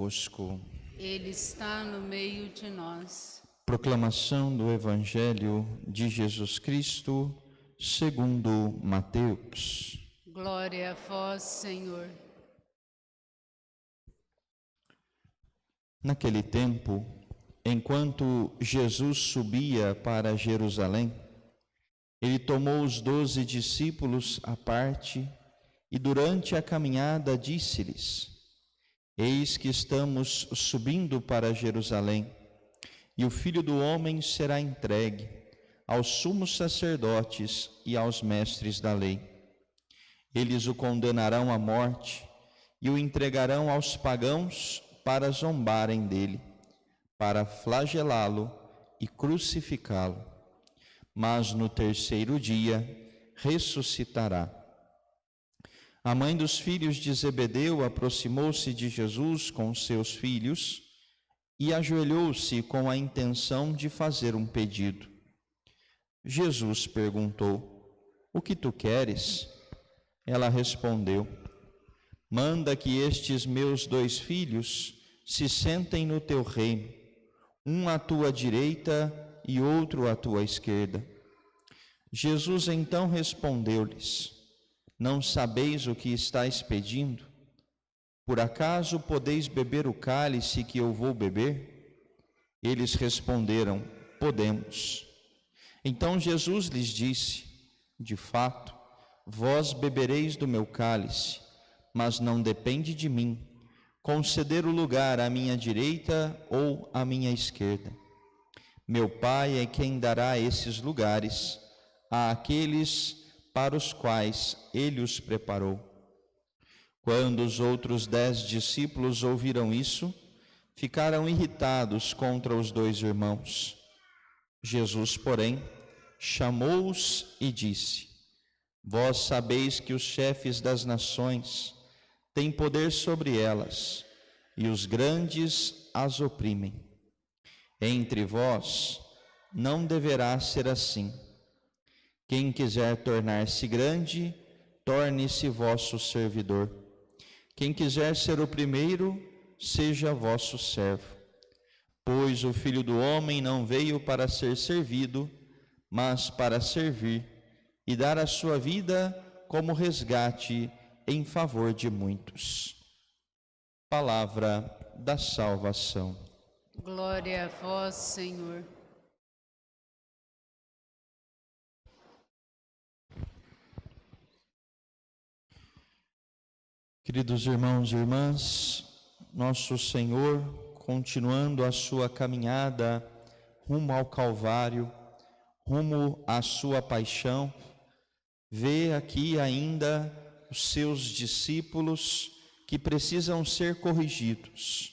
Conosco. Ele está no meio de nós. Proclamação do Evangelho de Jesus Cristo, segundo Mateus. Glória a vós, Senhor. Naquele tempo, enquanto Jesus subia para Jerusalém, ele tomou os 12 discípulos à parte e durante a caminhada disse-lhes: Eis que estamos subindo para Jerusalém, e o Filho do Homem será entregue aos sumos sacerdotes e aos mestres da lei. Eles o condenarão à morte e o entregarão aos pagãos para zombarem dele, para flagelá-lo e crucificá-lo. Mas no terceiro dia ressuscitará. A mãe dos filhos de Zebedeu aproximou-se de Jesus com seus filhos e ajoelhou-se com a intenção de fazer um pedido. Jesus perguntou: O que tu queres? Ela respondeu: Manda que estes meus 2 filhos se sentem no teu reino, um à tua direita e outro à tua esquerda. Jesus então respondeu-lhes: Não sabeis o que estáis pedindo? Por acaso podeis beber o cálice que eu vou beber? Eles responderam: Podemos. Então Jesus lhes disse: De fato, vós bebereis do meu cálice, mas não depende de mim conceder o lugar à minha direita ou à minha esquerda. Meu Pai é quem dará esses lugares àqueles para os quais ele os preparou. Quando os outros 10 discípulos ouviram isso, ficaram irritados contra os 2 irmãos. Jesus, porém, chamou-os e disse: Vós sabeis que os chefes das nações têm poder sobre elas, e os grandes as oprimem. Entre vós não deverá ser assim. Quem quiser tornar-se grande, torne-se vosso servidor. Quem quiser ser o primeiro, seja vosso servo. Pois o Filho do Homem não veio para ser servido, mas para servir e dar a sua vida como resgate em favor de muitos. Palavra da salvação. Glória a vós, Senhor. Queridos irmãos e irmãs, nosso Senhor, continuando a sua caminhada rumo ao Calvário, rumo à sua paixão, vê aqui ainda os seus discípulos que precisam ser corrigidos.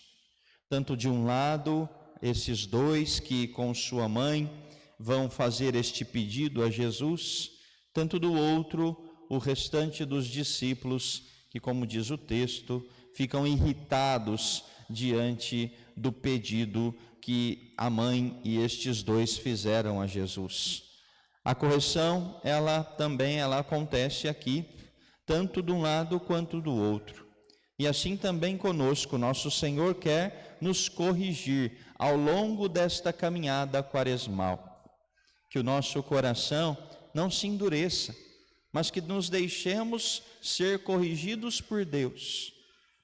Tanto de um lado, esses 2 que com sua mãe vão fazer este pedido a Jesus, tanto do outro, o restante dos discípulos que, como diz o texto, ficam irritados diante do pedido que a mãe e estes 2 fizeram a Jesus. A correção, ela acontece aqui, tanto de um lado quanto do outro. E assim também conosco, nosso Senhor quer nos corrigir ao longo desta caminhada quaresmal. Que o nosso coração não se endureça, mas que nos deixemos ser corrigidos por Deus,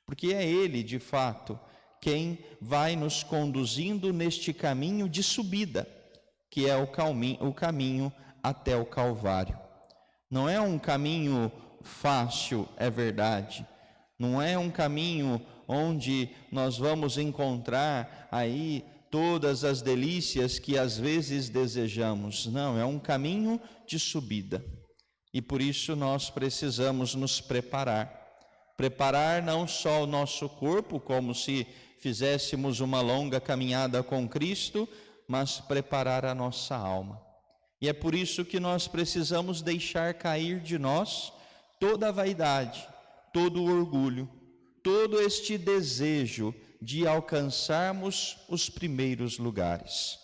porque é Ele, de fato, quem vai nos conduzindo neste caminho de subida, que é o caminho até o Calvário. Não é um caminho fácil, é verdade, não é um caminho onde nós vamos encontrar aí todas as delícias que às vezes desejamos, não, é um caminho de subida. E por isso nós precisamos nos preparar não só o nosso corpo, como se fizéssemos uma longa caminhada com Cristo, mas preparar a nossa alma. E é por isso que nós precisamos deixar cair de nós toda a vaidade, todo o orgulho, todo este desejo de alcançarmos os primeiros lugares.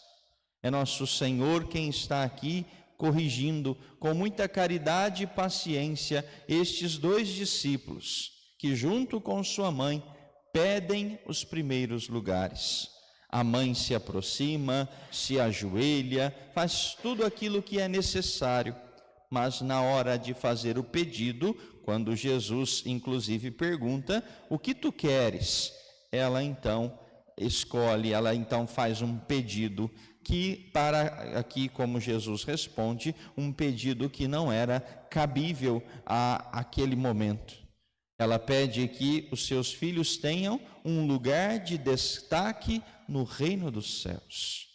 É nosso Senhor quem está aqui corrigindo com muita caridade e paciência estes 2 discípulos que junto com sua mãe pedem os primeiros lugares. A mãe se aproxima, se ajoelha, faz tudo aquilo que é necessário, mas na hora de fazer o pedido, quando Jesus inclusive pergunta: o que tu queres? Ela então escolhe, ela então faz um pedido que, para aqui, como Jesus responde, um pedido que não era cabível àquele momento. Ela pede que os seus filhos tenham um lugar de destaque no reino dos céus.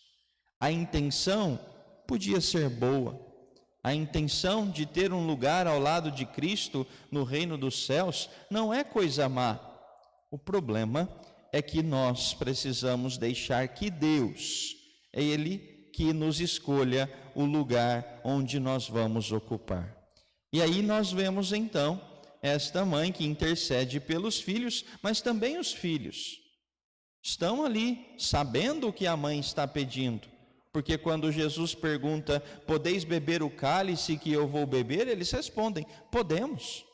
A intenção podia ser boa. A intenção de ter um lugar ao lado de Cristo no reino dos céus não é coisa má. O problema é que nós precisamos deixar que Deus, é Ele que nos escolha o lugar onde nós vamos ocupar. E aí nós vemos então esta mãe que intercede pelos filhos, mas também os filhos estão ali sabendo o que a mãe está pedindo, porque quando Jesus pergunta: podeis beber o cálice que eu vou beber? Eles respondem: podemos.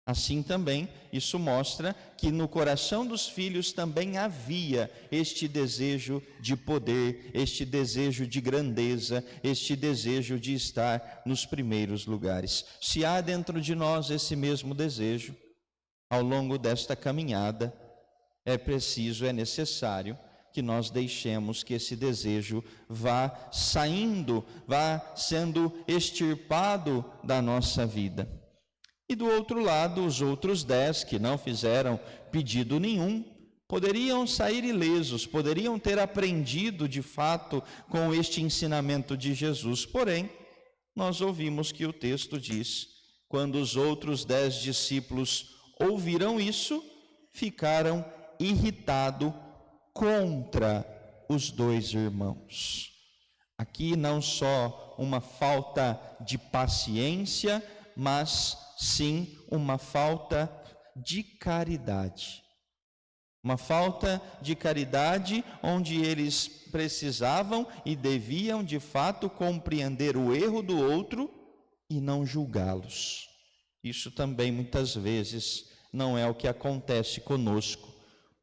Assim também, isso mostra que no coração dos filhos também havia este desejo de poder, este desejo de grandeza, este desejo de estar nos primeiros lugares. Se há dentro de nós esse mesmo desejo, ao longo desta caminhada, é preciso, é necessário que nós deixemos que esse desejo vá saindo, vá sendo extirpado da nossa vida. E do outro lado, os outros 10 que não fizeram pedido nenhum, poderiam sair ilesos, poderiam ter aprendido de fato com este ensinamento de Jesus. Porém, nós ouvimos que o texto diz: quando os outros 10 discípulos ouviram isso, ficaram irritados contra os 2 irmãos. Aqui não só uma falta de paciência, mas sim uma falta de caridade. Uma falta de caridade onde eles precisavam e deviam de fato compreender o erro do outro e não julgá-los. Isso também muitas vezes não é o que acontece conosco,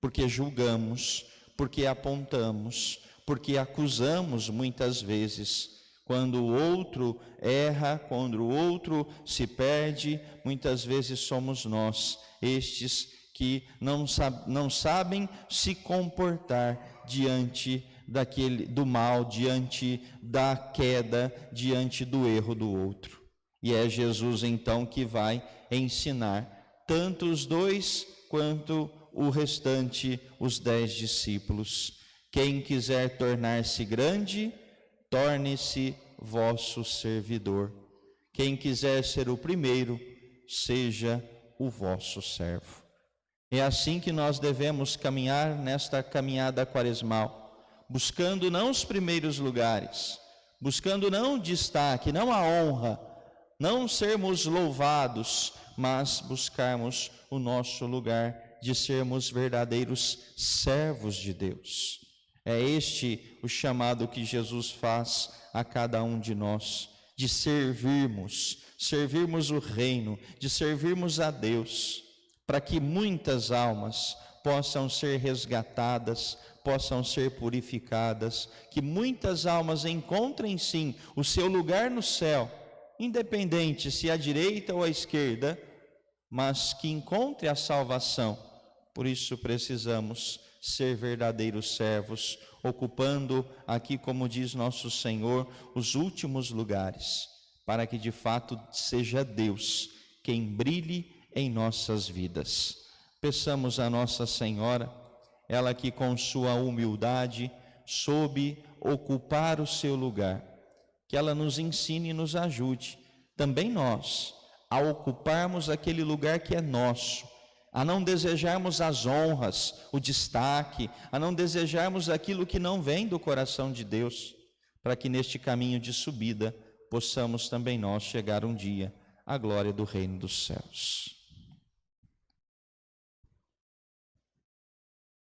porque julgamos, porque apontamos, porque acusamos muitas vezes. Quando o outro erra, quando o outro se perde, muitas vezes somos nós, estes que não sabem se comportar diante do mal, diante da queda, diante do erro do outro. E é Jesus então que vai ensinar tanto os 2 quanto o restante, os 10 discípulos. Quem quiser tornar-se grande, torne-se vosso servidor. Quem quiser ser o primeiro, seja o vosso servo. É assim que nós devemos caminhar nesta caminhada quaresmal, buscando não os primeiros lugares, buscando não o destaque, não a honra, não sermos louvados, mas buscarmos o nosso lugar de sermos verdadeiros servos de Deus. É este o chamado que Jesus faz a cada um de nós, de servirmos o reino, de servirmos a Deus, para que muitas almas possam ser resgatadas, possam ser purificadas, que muitas almas encontrem sim o seu lugar no céu, independente se à direita ou à esquerda, mas que encontre a salvação. Por isso precisamos ser verdadeiros servos, ocupando aqui, como diz nosso Senhor, os últimos lugares, para que de fato seja Deus quem brilhe em nossas vidas. Peçamos a Nossa Senhora, ela que com sua humildade soube ocupar o seu lugar, que ela nos ensine e nos ajude, também nós, a ocuparmos aquele lugar que é nosso, a não desejarmos as honras, o destaque, a não desejarmos aquilo que não vem do coração de Deus, para que neste caminho de subida possamos também nós chegar um dia à glória do reino dos céus.